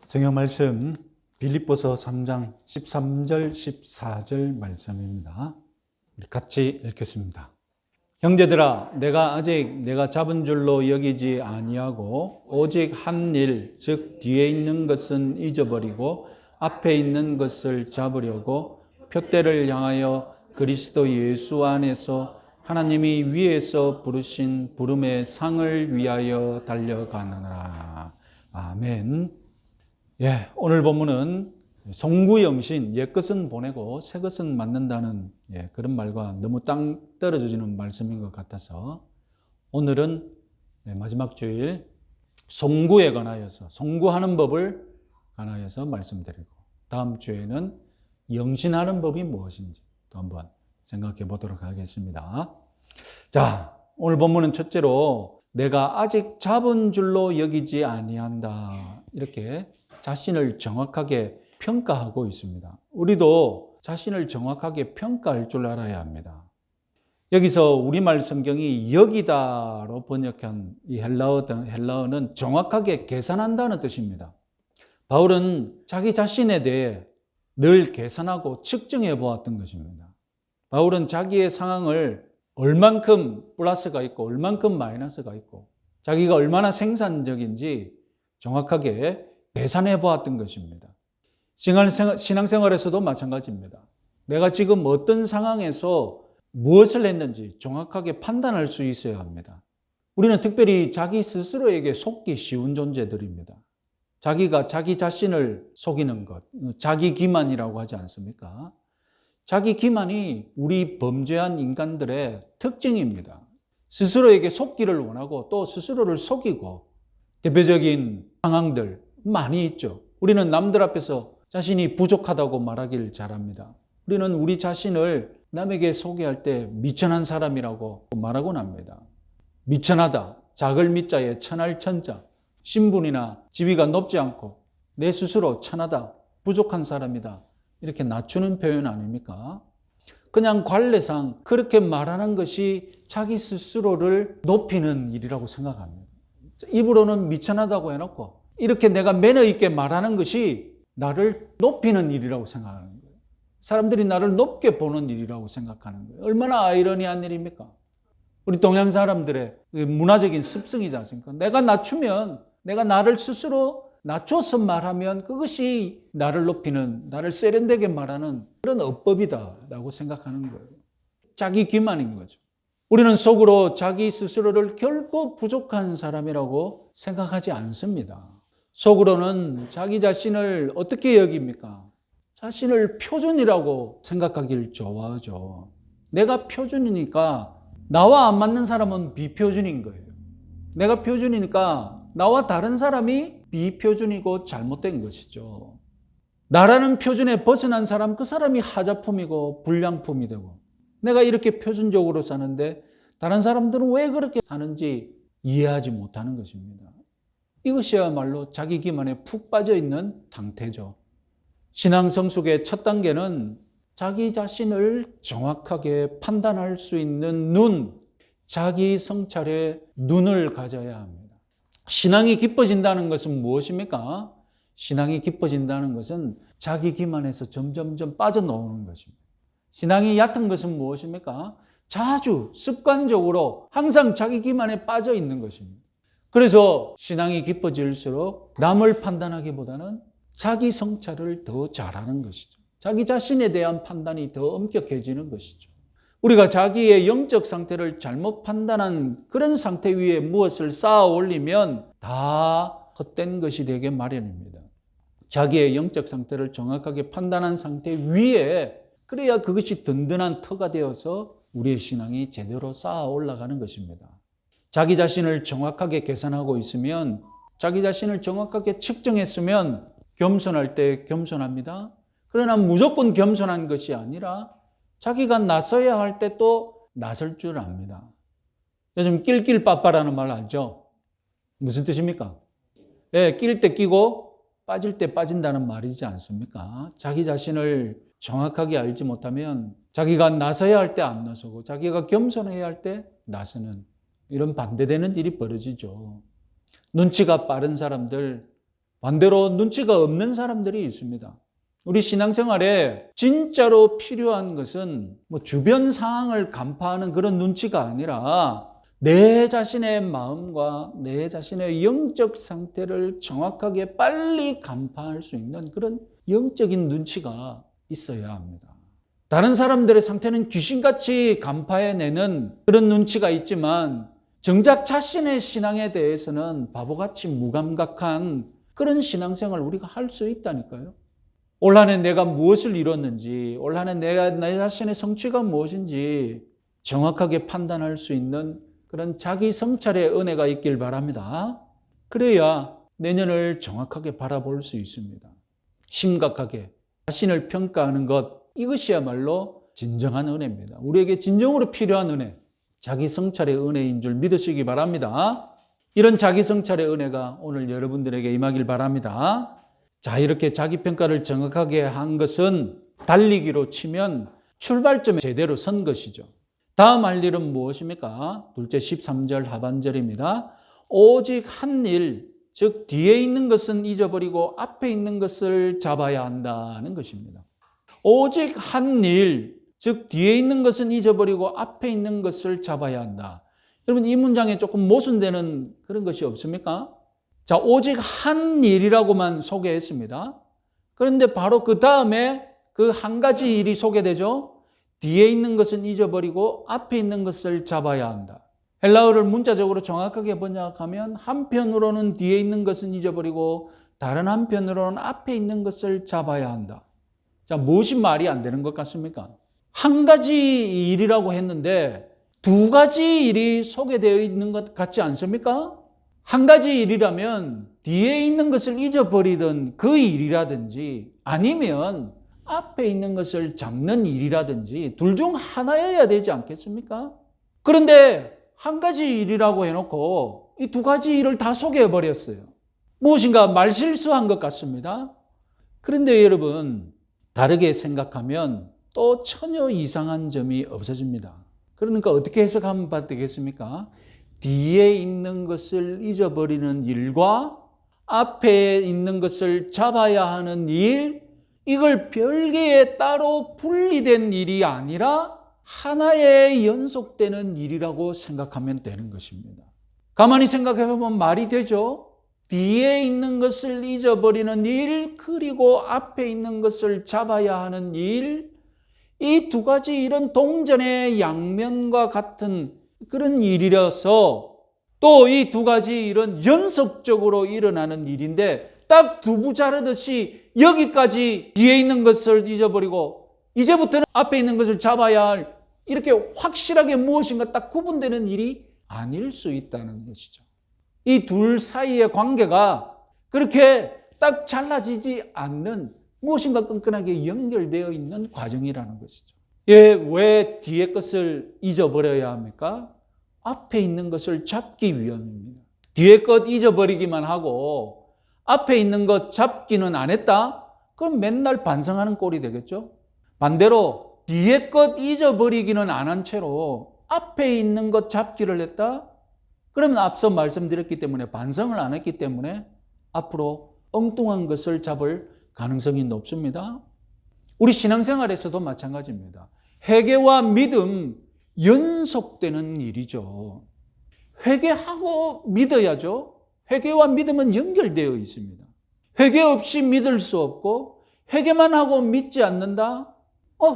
성경 말씀 빌립보서 3장 13절 14절 말씀입니다. 우리 같이 읽겠습니다. 형제들아, 내가 아직 내가 잡은 줄로 여기지 아니하고 오직 한 일, 즉 뒤에 있는 것은 잊어버리고 앞에 있는 것을 잡으려고 표대를 향하여 그리스도 예수 안에서 하나님이 위에서 부르신 부름의 상을 위하여 달려가느라. 아멘. 오늘 본문은 송구영신, 옛것은 보내고 새것은 맡는다는 그런 말과 너무 땅 떨어지는 말씀인 것 같아서 오늘은 마지막 주일 송구에 관하여서, 송구하는 법을 관하여서 말씀드리고, 다음 주에는 영신하는 법이 무엇인지 또 한번 생각해 보도록 하겠습니다. 자, 오늘 본문은 첫째로 내가 아직 잡은 줄로 여기지 아니한다, 이렇게 자신을 정확하게 평가하고 있습니다. 우리도 자신을 정확하게 평가할 줄 알아야 합니다. 여기서 우리말 성경이 여기다로 번역한 이 헬라어는 정확하게 계산한다는 뜻입니다. 바울은 자기 자신에 대해 늘 계산하고 측정해 보았던 것입니다. 바울은 자기의 상황을 얼만큼 플러스가 있고 얼만큼 마이너스가 있고 자기가 얼마나 생산적인지 정확하게 계산해 보았던 것입니다. 신앙생활에서도 마찬가지입니다. 내가 지금 어떤 상황에서 무엇을 했는지 정확하게 판단할 수 있어야 합니다. 우리는 특별히 자기 스스로에게 속기 쉬운 존재들입니다. 자기가 자기 자신을 속이는 것, 자기 기만이라고 하지 않습니까? 자기 기만이 우리 범죄한 인간들의 특징입니다. 스스로에게 속기를 원하고 또 스스로를 속이고, 대표적인 상황들 많이 있죠. 우리는 남들 앞에서 자신이 부족하다고 말하길 잘합니다. 우리는 우리 자신을 남에게 소개할 때 미천한 사람이라고 말하곤 합니다. 미천하다, 작을 미자에 천할 천자, 신분이나 지위가 높지 않고 내 스스로 천하다, 부족한 사람이다, 이렇게 낮추는 표현 아닙니까? 그냥 관례상 그렇게 말하는 것이 자기 스스로를 높이는 일이라고 생각합니다. 입으로는 미천하다고 해놓고 이렇게 내가 매너 있게 말하는 것이 나를 높이는 일이라고 생각하는 거예요. 사람들이 나를 높게 보는 일이라고 생각하는 거예요. 얼마나 아이러니한 일입니까? 우리 동양 사람들의 문화적인 습성이지 않습니까? 내가 낮추면, 내가 나를 스스로 낮춰서 말하면 그것이 나를 높이는, 나를 세련되게 말하는 그런 어법이다라고 생각하는 거예요. 자기 기만인 거죠. 우리는 속으로 자기 스스로를 결코 부족한 사람이라고 생각하지 않습니다. 속으로는 자기 자신을 어떻게 여깁니까? 자신을 표준이라고 생각하길 좋아하죠. 내가 표준이니까 나와 안 맞는 사람은 비표준인 거예요. 내가 표준이니까 나와 다른 사람이 비표준이고 잘못된 것이죠. 나라는 표준에 벗어난 사람, 그 사람이 하자품이고 불량품이 되고, 내가 이렇게 표준적으로 사는데 다른 사람들은 왜 그렇게 사는지 이해하지 못하는 것입니다. 이것이야말로 자기 기만에 푹 빠져 있는 상태죠. 신앙 성숙의 첫 단계는 자기 자신을 정확하게 판단할 수 있는 눈, 자기 성찰의 눈을 가져야 합니다. 신앙이 깊어진다는 것은 무엇입니까? 신앙이 깊어진다는 것은 자기 기만에서 점점점 빠져나오는 것입니다. 신앙이 얕은 것은 무엇입니까? 자주 습관적으로 항상 자기 기만에 빠져 있는 것입니다. 그래서 신앙이 깊어질수록 남을 판단하기보다는 자기 성찰을 더 잘하는 것이죠. 자기 자신에 대한 판단이 더 엄격해지는 것이죠. 우리가 자기의 영적 상태를 잘못 판단한 그런 상태 위에 무엇을 쌓아 올리면 다 헛된 것이 되게 마련입니다. 자기의 영적 상태를 정확하게 판단한 상태 위에, 그래야 그것이 든든한 터가 되어서 우리의 신앙이 제대로 쌓아 올라가는 것입니다. 자기 자신을 정확하게 계산하고 있으면, 자기 자신을 정확하게 측정했으면 겸손할 때 겸손합니다. 그러나 무조건 겸손한 것이 아니라 자기가 나서야 할 때 또 나설 줄 압니다. 요즘 낄낄빠빠라는 말 알죠? 무슨 뜻입니까? 낄 때 끼고 빠질 때 빠진다는 말이지 않습니까? 자기 자신을 정확하게 알지 못하면 자기가 나서야 할 때 안 나서고 자기가 겸손해야 할 때 나서는 이런 반대되는 일이 벌어지죠. 눈치가 빠른 사람들, 반대로 눈치가 없는 사람들이 있습니다. 우리 신앙생활에 진짜로 필요한 것은 주변 상황을 간파하는 그런 눈치가 아니라 내 자신의 마음과 내 자신의 영적 상태를 정확하게 빨리 간파할 수 있는 그런 영적인 눈치가 있어야 합니다. 다른 사람들의 상태는 귀신같이 간파해내는 그런 눈치가 있지만 정작 자신의 신앙에 대해서는 바보같이 무감각한 그런 신앙생활을 우리가 할 수 있다니까요. 올 한 해 내가 무엇을 이뤘는지, 올 한 해 내가 내 자신의 성취가 무엇인지 정확하게 판단할 수 있는 그런 자기 성찰의 은혜가 있길 바랍니다. 그래야 내년을 정확하게 바라볼 수 있습니다. 심각하게 자신을 평가하는 것, 이것이야말로 진정한 은혜입니다. 우리에게 진정으로 필요한 은혜, 자기 성찰의 은혜인 줄 믿으시기 바랍니다. 이런 자기 성찰의 은혜가 오늘 여러분들에게 임하길 바랍니다. 자, 이렇게 자기 평가를 정확하게 한 것은 달리기로 치면 출발점에 제대로 선 것이죠. 다음 할 일은 무엇입니까? 둘째 13절 하반절입니다. 오직 한 일, 즉 뒤에 있는 것은 잊어버리고 앞에 있는 것을 잡아야 한다는 것입니다. 오직 한 일, 즉 뒤에 있는 것은 잊어버리고 앞에 있는 것을 잡아야 한다. 여러분, 이 문장에 조금 모순되는 그런 것이 없습니까? 자, 오직 한 일이라고만 소개했습니다. 그런데 바로 그 다음에 그 한 가지 일이 소개되죠. 뒤에 있는 것은 잊어버리고 앞에 있는 것을 잡아야 한다. 헬라어를 문자적으로 정확하게 번역하면 한편으로는 뒤에 있는 것은 잊어버리고 다른 한편으로는 앞에 있는 것을 잡아야 한다. 자, 무엇이 말이 안 되는 것 같습니까? 한 가지 일이라고 했는데 두 가지 일이 소개되어 있는 것 같지 않습니까? 한 가지 일이라면 뒤에 있는 것을 잊어버리던 그 일이라든지 아니면 앞에 있는 것을 잡는 일이라든지 둘 중 하나여야 되지 않겠습니까? 그런데 한 가지 일이라고 해놓고 이 두 가지 일을 다 소개해버렸어요. 무엇인가 말실수한 것 같습니다. 그런데 여러분, 다르게 생각하면 또 전혀 이상한 점이 없어집니다. 그러니까 어떻게 해석하면 되겠습니까? 뒤에 있는 것을 잊어버리는 일과 앞에 있는 것을 잡아야 하는 일, 이걸 별개의 따로 분리된 일이 아니라 하나의 연속되는 일이라고 생각하면 되는 것입니다. 가만히 생각해보면 말이 되죠? 뒤에 있는 것을 잊어버리는 일, 그리고 앞에 있는 것을 잡아야 하는 일, 이 두 가지 일은 동전의 양면과 같은 그런 일이라서 또 이 두 가지 일은 연속적으로 일어나는 일인데 딱 두부 자르듯이 여기까지 뒤에 있는 것을 잊어버리고 이제부터는 앞에 있는 것을 잡아야 할, 이렇게 확실하게 무엇인가 딱 구분되는 일이 아닐 수 있다는 것이죠. 이 둘 사이의 관계가 그렇게 딱 잘라지지 않는 무엇인가 끈끈하게 연결되어 있는 과정이라는 것이죠. 왜 뒤에 것을 잊어버려야 합니까? 앞에 있는 것을 잡기 위함입니다. 뒤에 것 잊어버리기만 하고 앞에 있는 것 잡기는 안 했다? 그럼 맨날 반성하는 꼴이 되겠죠? 반대로 뒤에 것 잊어버리기는 안 한 채로 앞에 있는 것 잡기를 했다? 그러면 앞서 말씀드렸기 때문에 반성을 안 했기 때문에 앞으로 엉뚱한 것을 잡을 가능성이 높습니다. 우리 신앙생활에서도 마찬가지입니다. 회개와 믿음, 연속되는 일이죠. 회개하고 믿어야죠. 회개와 믿음은 연결되어 있습니다. 회개 없이 믿을 수 없고 회개만 하고 믿지 않는다?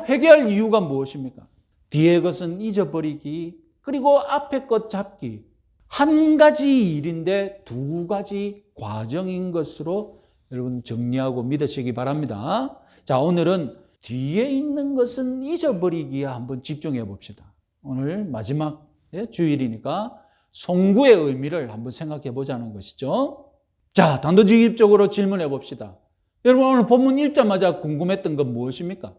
회개할 이유가 무엇입니까? 뒤에 것은 잊어버리기, 그리고 앞에 것 잡기. 한 가지 일인데 두 가지 과정인 것으로 여러분 정리하고 믿으시기 바랍니다. 자, 오늘은 뒤에 있는 것은 잊어버리기에 한번 집중해 봅시다. 오늘 마지막 주일이니까 송구의 의미를 한번 생각해 보자는 것이죠. 자, 단도직입적으로 질문해 봅시다. 여러분, 오늘 본문 읽자마자 궁금했던 건 무엇입니까?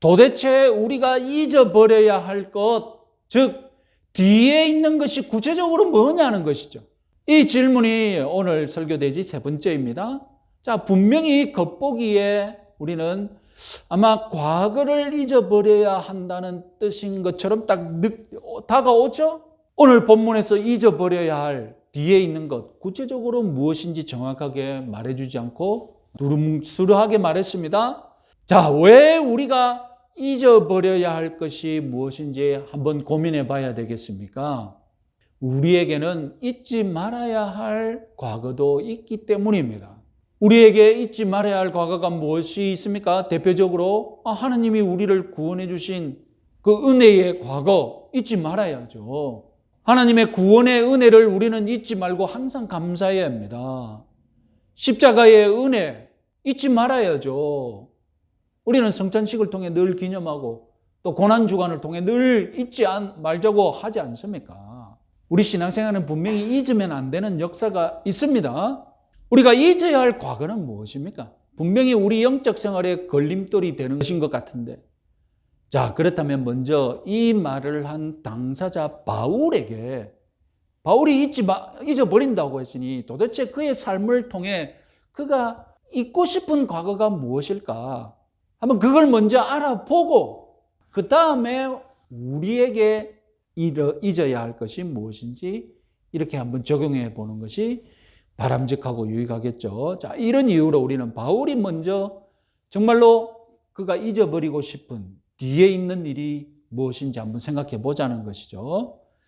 도대체 우리가 잊어버려야 할 것, 즉 뒤에 있는 것이 구체적으로 뭐냐는 것이죠. 이 질문이 오늘 설교대지 세 번째입니다. 자, 분명히 겉보기에 우리는 아마 과거를 잊어버려야 한다는 뜻인 것처럼 딱 다가오죠? 오늘 본문에서 잊어버려야 할 뒤에 있는 것, 구체적으로 무엇인지 정확하게 말해주지 않고 두루뭉술하게 말했습니다. 자, 왜 우리가 잊어버려야 할 것이 무엇인지 한번 고민해 봐야 되겠습니까? 우리에게는 잊지 말아야 할 과거도 있기 때문입니다. 우리에게 잊지 말아야 할 과거가 무엇이 있습니까? 대표적으로 하나님이 우리를 구원해 주신 그 은혜의 과거 잊지 말아야죠. 하나님의 구원의 은혜를 우리는 잊지 말고 항상 감사해야 합니다. 십자가의 은혜 잊지 말아야죠. 우리는 성찬식을 통해 늘 기념하고 또 고난주간을 통해 늘 잊지 말자고 하지 않습니까? 우리 신앙생활은 분명히 잊으면 안 되는 역사가 있습니다. 우리가 잊어야 할 과거는 무엇입니까? 분명히 우리 영적 생활의 걸림돌이 되는 것인 것 같은데, 자, 그렇다면 먼저 이 말을 한 당사자 바울에게, 바울이 잊어버린다고 했으니 도대체 그의 삶을 통해 그가 잊고 싶은 과거가 무엇일까? 한번 그걸 먼저 알아보고 그 다음에 우리에게 잊어야 할 것이 무엇인지 이렇게 한번 적용해 보는 것이 바람직하고 유익하겠죠. 자, 이런 이유로 우리는 바울이 먼저 정말로 그가 잊어버리고 싶은 뒤에 있는 일이 무엇인지 한번 생각해 보자는 것이죠.